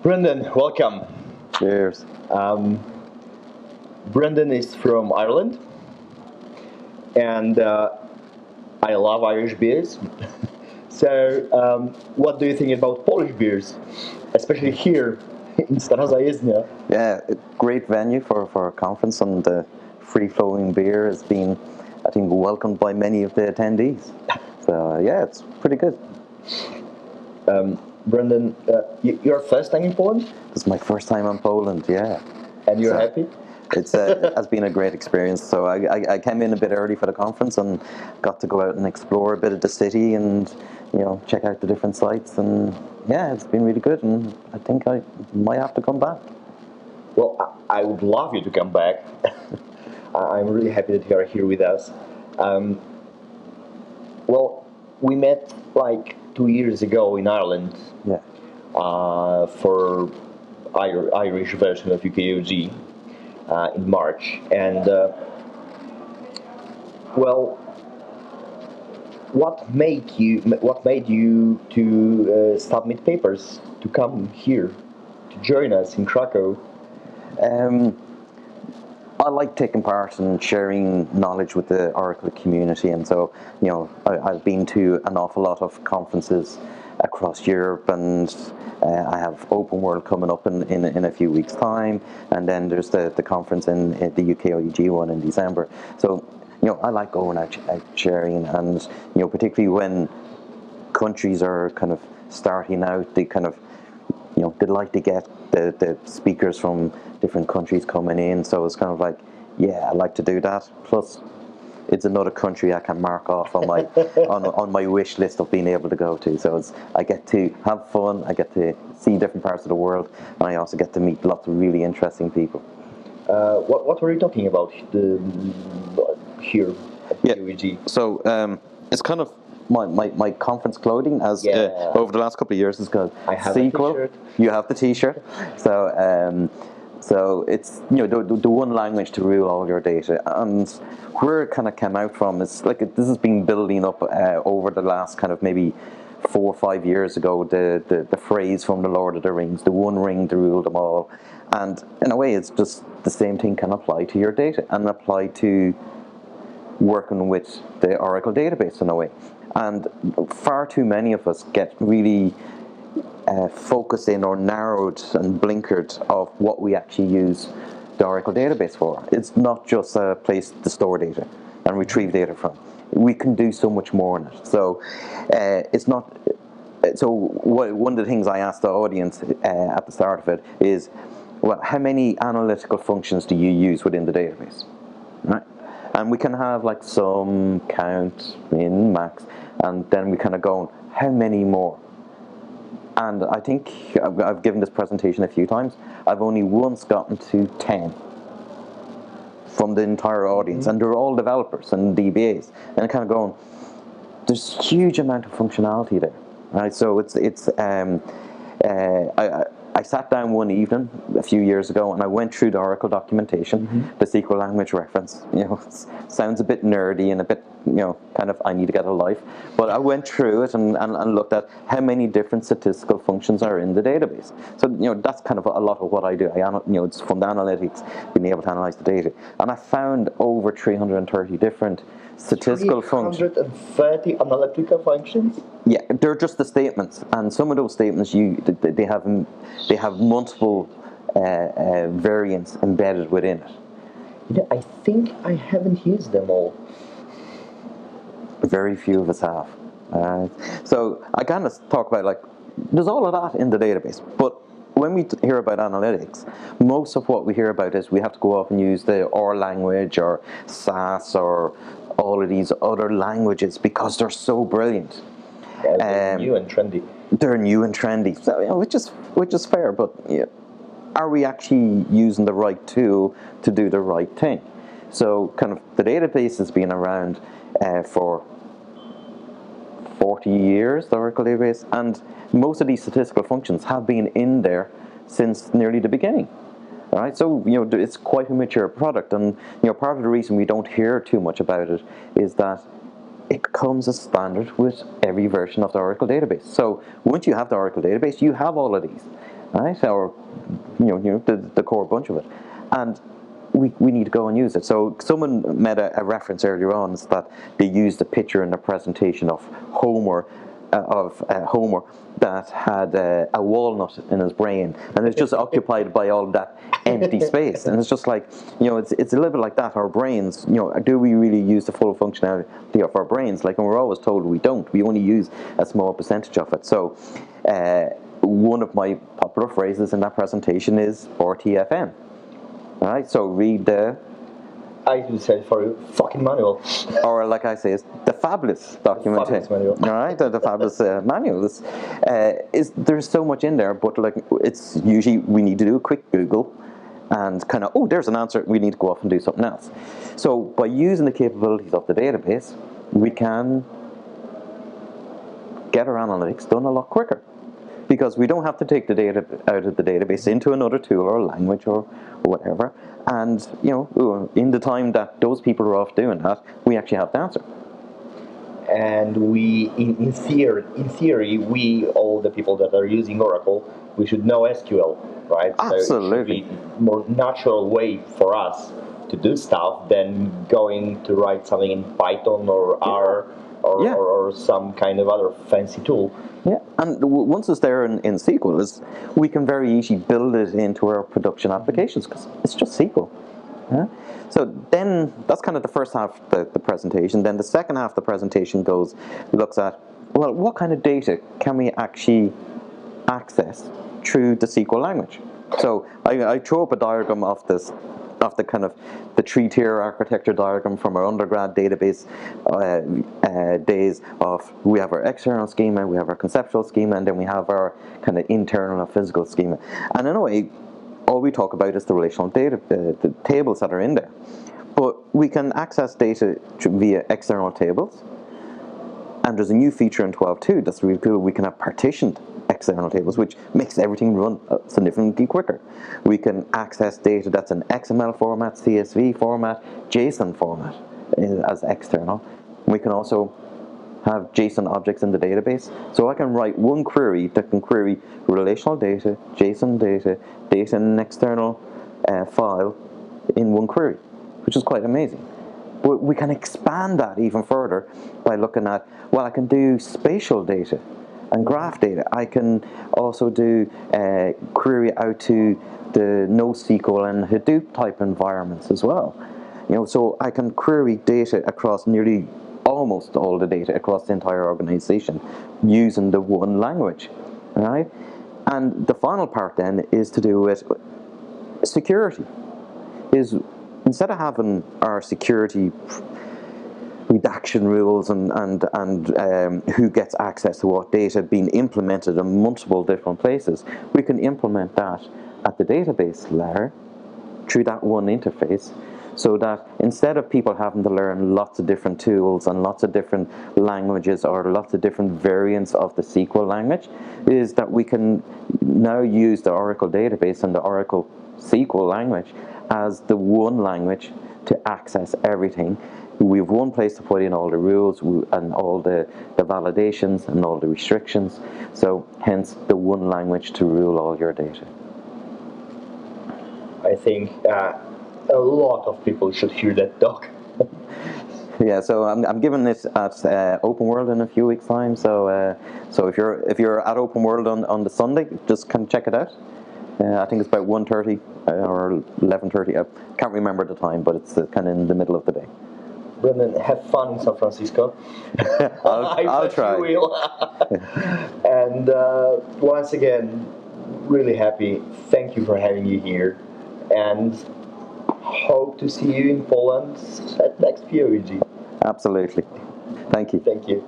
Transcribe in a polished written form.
Brendan, welcome. Cheers. Brendan is from Ireland, and I love Irish beers. So, what do you think about Polish beers, especially here in Stara Zajezdnia? Yeah, great venue for a conference, and the free-flowing beer has been, I think, welcomed by many of the attendees. So yeah, it's pretty good. Brendan, your first time in Poland, This is my first time in Poland. Yeah, and you're So- happy? it has been a great experience. So I came in a bit early for the conference and got to go out and explore a bit of the city and check out the different sites, and yeah, it's been really good, and I think I might have to come back. Well, I would love you to come back. I'm really happy that you are here with us. Well, we met like 2 years ago in Ireland Yeah. for Irish version of UKOG in March, and well, what made you to submit papers to come here to join us in Krakow? I like taking part and sharing knowledge with the Oracle community, and so I've been to an awful lot of conferences across Europe, and I have Open World coming up in a few weeks' time, and then there's the conference in the UKOEG one in December. So I like going out sharing, and particularly when countries are kind of starting out, they kind of they'd like to get the speakers from different countries coming in, so it's kind of like, yeah, I like to do that. Plus, it's another country I can mark off on my on my wish list of being able to go to. So I get to have fun, I get to see different parts of the world, and I also get to meet lots of really interesting people. What were you talking about here at UEG? So it's kind of my conference clothing as over the last couple of years is called I have Sequel. a t-shirt. You have the t-shirt. So it's the one language to rule all your data, and where it kind of came out from is like this has been building up over the last kind of maybe 4 or 5 years ago. The phrase from the Lord of the Rings, the one ring to rule them all, and in a way it's just the same thing can apply to your data and apply to working with the Oracle database in a way. And far too many of us get really focused in or narrowed and blinkered of what we actually use the Oracle database for. It's not just a place to store data and retrieve data from. We can do so much more in it. So it's not. So one of the things I asked the audience at the start of it is, well, how many analytical functions do you use within the database? Right? And we can have like sum, count, min, max, and then we kind of go, how many more? And I think I've given this presentation a few times. I've only once gotten to 10 from the entire audience, and they're all developers and DBAs. And kind of going, there's a huge amount of functionality there, right? So I sat down one evening a few years ago and I went through the Oracle documentation, the SQL language reference. It sounds a bit nerdy and a bit, kind of I need to get a life. But I went through it and looked at how many different statistical functions are in the database. So, that's kind of a lot of what I do. It's from the analytics, being able to analyze the data. And I found over 330 different statistical functions. 330 analytical functions? Yeah, they're just the statements, and some of those statements they have multiple variants embedded within it. I think I haven't used them all. Very few of us have. So I kind of talk about like there's all of that in the database, but when we hear about analytics, most of what we hear about is we have to go off and use the R language or SAS or all of these other languages because they're so brilliant. They're new and trendy. They're new and trendy, so which is fair. But are we actually using the right tool to do the right thing? So, kind of, the database has been around for 40 years, the Oracle database, and most of these statistical functions have been in there since nearly the beginning. All right, so it's quite a mature product, and part of the reason we don't hear too much about it is that it comes as standard with every version of the Oracle database. So once you have the Oracle database, you have all of these. right? Or the core bunch of it, and we need to go and use it. So someone made a reference earlier on is that they used a picture in the presentation of Homer that had a walnut in his brain, and it's just occupied by all that empty space. And it's just like, it's a little bit like that. Our brains, do we really use the full functionality of our brains? Like, and we're always told we don't. We only use a small percentage of it. So one of my popular phrases in that presentation is RTFM. All right, so read the... I would say for a fucking manual. Or like I say, it's the fabulous documentation. Manual. All right, the fabulous manual. There's so much in there, but like it's usually we need to do a quick Google and kind of, there's an answer, we need to go off and do something else. So by using the capabilities of the database, we can get our analytics done a lot quicker. Because we don't have to take the data out of the database into another tool or language or whatever. And, in the time that those people are off doing that, we actually have the answer. And we, in theory, we, all the people that are using Oracle, we should know SQL, right? Absolutely. So it should be a more natural way for us to do stuff than going to write something in Python or R or some kind of other fancy tool. Yeah, and once it's there in SQL, we can very easily build it into our production applications because it's just SQL. Yeah? So then that's kind of the first half of the presentation. Then the second half of the presentation looks at, well, what kind of data can we actually access through the SQL language? So I throw up a diagram of the kind of the three-tier architecture diagram from our undergrad database days of, we have our external schema, we have our conceptual schema, and then we have our kind of internal or physical schema. And in a way, all we talk about is the relational data, the tables that are in there. But we can access data via external tables. And there's a new feature in 12.2 that's really cool. We can have partitioned external tables, which makes everything run significantly quicker. We can access data that's in XML format, CSV format, JSON format as external. We can also have JSON objects in the database. So I can write one query that can query relational data, JSON data, data in an external file in one query, which is quite amazing. But we can expand that even further by looking at, well, I can do spatial data and graph data. I can also do query out to the NoSQL and Hadoop type environments as well. So I can query data across nearly almost all the data across the entire organization using the one language, right? And the final part then is to do with security. Instead of having our security redaction rules and who gets access to what data being implemented in multiple different places, we can implement that at the database layer through that one interface, so that instead of people having to learn lots of different tools and lots of different languages or lots of different variants of the SQL language, is that we can now use the Oracle database and the Oracle SQL language as the one language to access everything. We have one place to put in all the rules and all the validations and all the restrictions. So hence the one language to rule all your data. I think a lot of people should hear that talk. Yeah, so I'm giving this at Open World in a few weeks' time. So so if you're at Open World on the Sunday, just come check it out. I think it's about 1:30 or 11:30. I can't remember the time, but it's kind of in the middle of the day. Brendan, have fun in San Francisco. I'll try. You will. And once again, really happy. Thank you for having you here, and hope to see you in Poland at next POEG. Absolutely. Thank you. Thank you.